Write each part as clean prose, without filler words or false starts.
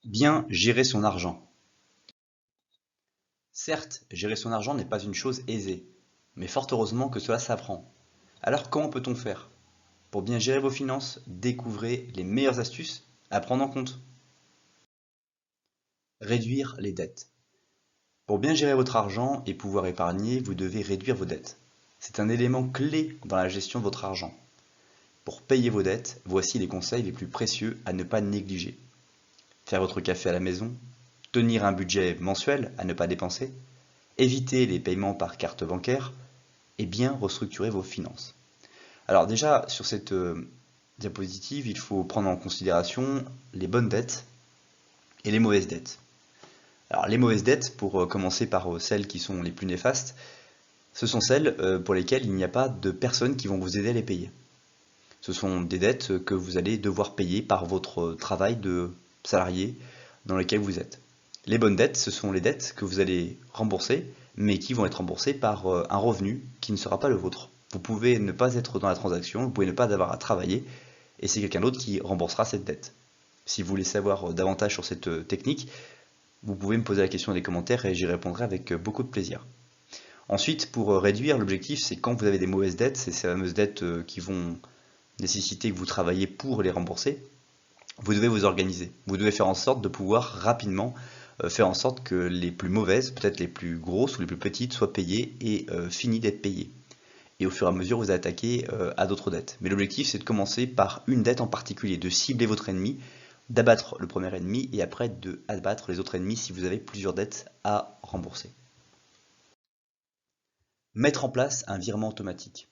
Bien gérer son argent. Certes, gérer son argent n'est pas une chose aisée, mais fort heureusement que cela s'apprend. Alors comment peut-on faire? Pour bien gérer vos finances, découvrez les meilleures astuces à prendre en compte. Réduire les dettes. Pour bien gérer votre argent et pouvoir épargner, vous devez réduire vos dettes. C'est un élément clé dans la gestion de votre argent. Pour payer vos dettes, voici les conseils les plus précieux à ne pas négliger. Faire votre café à la maison, tenir un budget mensuel à ne pas dépenser, éviter les paiements par carte bancaire et bien restructurer vos finances. Alors déjà, sur cette diapositive, il faut prendre en considération les bonnes dettes et les mauvaises dettes. Alors les mauvaises dettes, pour commencer par celles qui sont les plus néfastes, ce sont celles pour lesquelles il n'y a pas de personnes qui vont vous aider à les payer. Ce sont des dettes que vous allez devoir payer par votre travail de salarié dans lequel vous êtes. Les bonnes dettes, ce sont les dettes que vous allez rembourser, mais qui vont être remboursées par un revenu qui ne sera pas le vôtre. Vous pouvez ne pas être dans la transaction, vous pouvez ne pas avoir à travailler, et c'est quelqu'un d'autre qui remboursera cette dette. Si vous voulez savoir davantage sur cette technique, vous pouvez me poser la question dans les commentaires et j'y répondrai avec beaucoup de plaisir. Ensuite, pour réduire, l'objectif, c'est quand vous avez des mauvaises dettes, c'est ces fameuses dettes qui vont nécessiter que vous travaillez pour les rembourser, vous devez vous organiser. Vous devez faire en sorte de pouvoir rapidement faire en sorte que les plus mauvaises, peut-être les plus grosses ou les plus petites, soient payées et finies d'être payées. Et au fur et à mesure, vous attaquez à d'autres dettes. Mais l'objectif, c'est de commencer par une dette en particulier, de cibler votre ennemi, d'abattre le premier ennemi et après de abattre les autres ennemis si vous avez plusieurs dettes à rembourser. Mettre en place un virement automatique.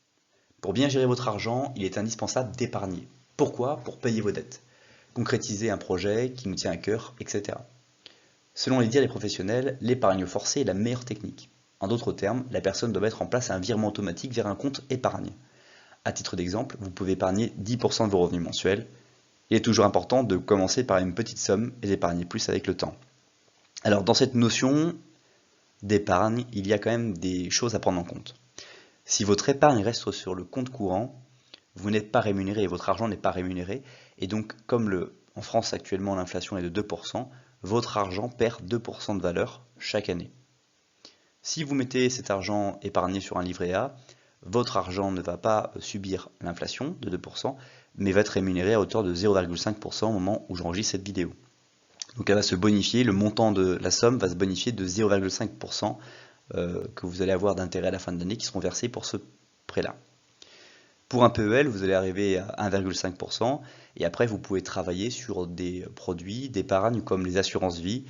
Pour bien gérer votre argent, il est indispensable d'épargner. Pourquoi? Pour payer vos dettes, concrétiser un projet qui nous tient à cœur, etc. Selon les dires des professionnels, l'épargne forcée est la meilleure technique. En d'autres termes, la personne doit mettre en place un virement automatique vers un compte épargne. À titre d'exemple, vous pouvez épargner 10% de vos revenus mensuels. Il est toujours important de commencer par une petite somme et d'épargner plus avec le temps. Alors dans cette notion d'épargne, il y a quand même des choses à prendre en compte. Si votre épargne reste sur le compte courant, vous n'êtes pas rémunéré et votre argent n'est pas rémunéré. Et donc, comme en France actuellement l'inflation est de 2%, votre argent perd 2% de valeur chaque année. Si vous mettez cet argent épargné sur un livret A, votre argent ne va pas subir l'inflation de 2%, mais va être rémunéré à hauteur de 0,5% au moment où j'enregistre cette vidéo. Donc elle va se bonifier, le montant de la somme va se bonifier de 0,5% que vous allez avoir d'intérêt à la fin de l'année qui seront versés pour ce prêt-là. Pour un PEL, vous allez arriver à 1,5% et après vous pouvez travailler sur des produits d'épargne comme les assurances vie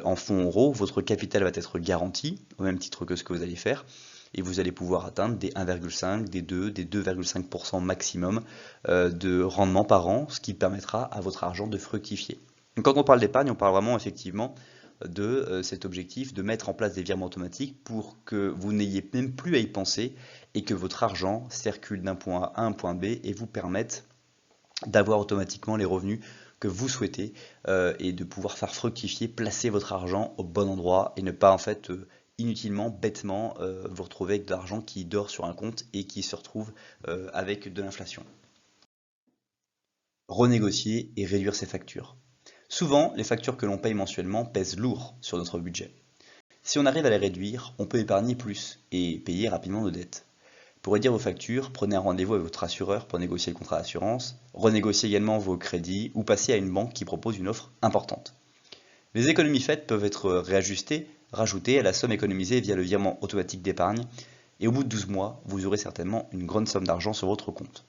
en fonds euros. Votre capital va être garanti au même titre que ce que vous allez faire et vous allez pouvoir atteindre des 1,5, des 2, des 2,5% maximum de rendement par an, ce qui permettra à votre argent de fructifier. Donc quand on parle d'épargne, on parle vraiment effectivement de cet objectif de mettre en place des virements automatiques pour que vous n'ayez même plus à y penser et que votre argent circule d'un point A à un point B et vous permette d'avoir automatiquement les revenus que vous souhaitez et de pouvoir faire fructifier, placer votre argent au bon endroit et ne pas en fait inutilement, bêtement vous retrouver avec de l'argent qui dort sur un compte et qui se retrouve avec de l'inflation. Renégocier et réduire ses factures. Souvent, les factures que l'on paye mensuellement pèsent lourd sur notre budget. Si on arrive à les réduire, on peut épargner plus et payer rapidement nos dettes. Pour réduire vos factures, prenez un rendez-vous avec votre assureur pour négocier le contrat d'assurance, renégociez également vos crédits ou passez à une banque qui propose une offre importante. Les économies faites peuvent être réajustées, rajoutées à la somme économisée via le virement automatique d'épargne et au bout de 12 mois, vous aurez certainement une grande somme d'argent sur votre compte.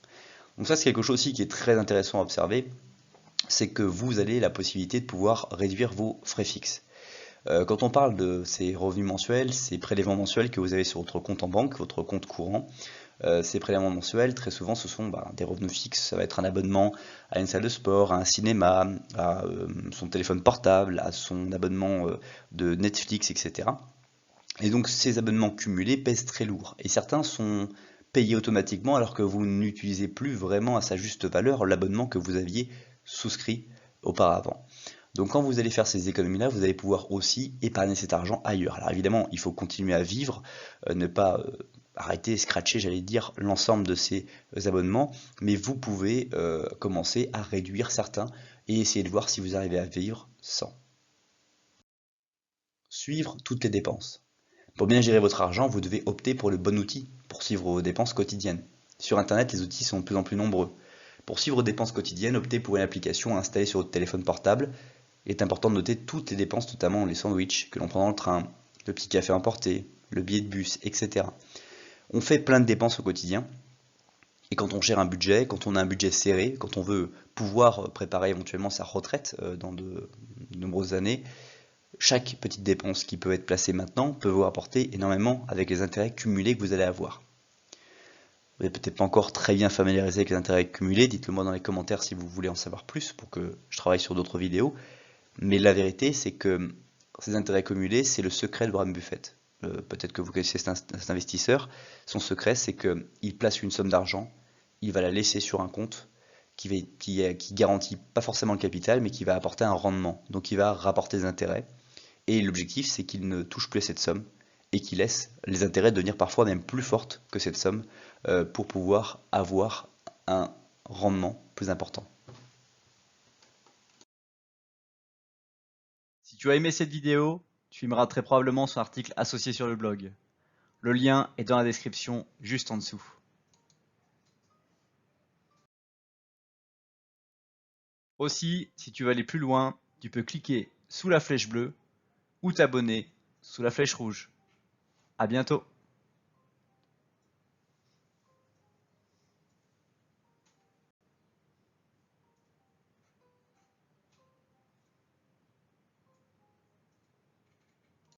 Donc ça c'est quelque chose aussi qui est très intéressant à observer, c'est que vous avez la possibilité de pouvoir réduire vos frais fixes. Quand on parle de ces revenus mensuels, ces prélèvements mensuels que vous avez sur votre compte en banque, votre compte courant, ces prélèvements mensuels, très souvent, ce sont des revenus fixes. Ça va être un abonnement à une salle de sport, à un cinéma, à son téléphone portable, à son abonnement de Netflix, etc. Et donc, ces abonnements cumulés pèsent très lourd. Et certains sont payés automatiquement alors que vous n'utilisez plus vraiment à sa juste valeur l'abonnement que vous aviez souscrit auparavant. Donc quand vous allez faire ces économies-là, vous allez pouvoir aussi épargner cet argent ailleurs. Alors évidemment, il faut continuer à vivre, ne pas arrêter, scratcher, j'allais dire, l'ensemble de ces abonnements, mais vous pouvez commencer à réduire certains et essayez de voir si vous arrivez à vivre sans. Suivre toutes les dépenses. Pour bien gérer votre argent, vous devez opter pour le bon outil pour suivre vos dépenses quotidiennes. Sur Internet, les outils sont de plus en plus nombreux. Pour suivre vos dépenses quotidiennes, optez pour une application installée sur votre téléphone portable. Il est important de noter toutes les dépenses, notamment les sandwichs que l'on prend dans le train, le petit café emporté, le billet de bus, etc. On fait plein de dépenses au quotidien. Et quand on gère un budget, quand on a un budget serré, quand on veut pouvoir préparer éventuellement sa retraite dans de nombreuses années, chaque petite dépense qui peut être placée maintenant peut vous rapporter énormément avec les intérêts cumulés que vous allez avoir. Vous n'êtes peut-être pas encore très bien familiarisé avec les intérêts cumulés, dites-le moi dans les commentaires si vous voulez en savoir plus pour que je travaille sur d'autres vidéos. Mais la vérité, c'est que ces intérêts cumulés, c'est le secret de Warren Buffett. Peut-être que vous connaissez cet investisseur. Son secret, c'est qu'il place une somme d'argent, il va la laisser sur un compte qui garantit pas forcément le capital, mais qui va apporter un rendement. Donc il va rapporter des intérêts. Et l'objectif, c'est qu'il ne touche plus à cette somme et qu'il laisse les intérêts devenir parfois même plus fortes que cette somme pour pouvoir avoir un rendement plus important. Si tu as aimé cette vidéo, tu aimeras très probablement son article associé sur le blog. Le lien est dans la description juste en dessous. Aussi, si tu veux aller plus loin, tu peux cliquer sous la flèche bleue ou t'abonner sous la flèche rouge. À bientôt!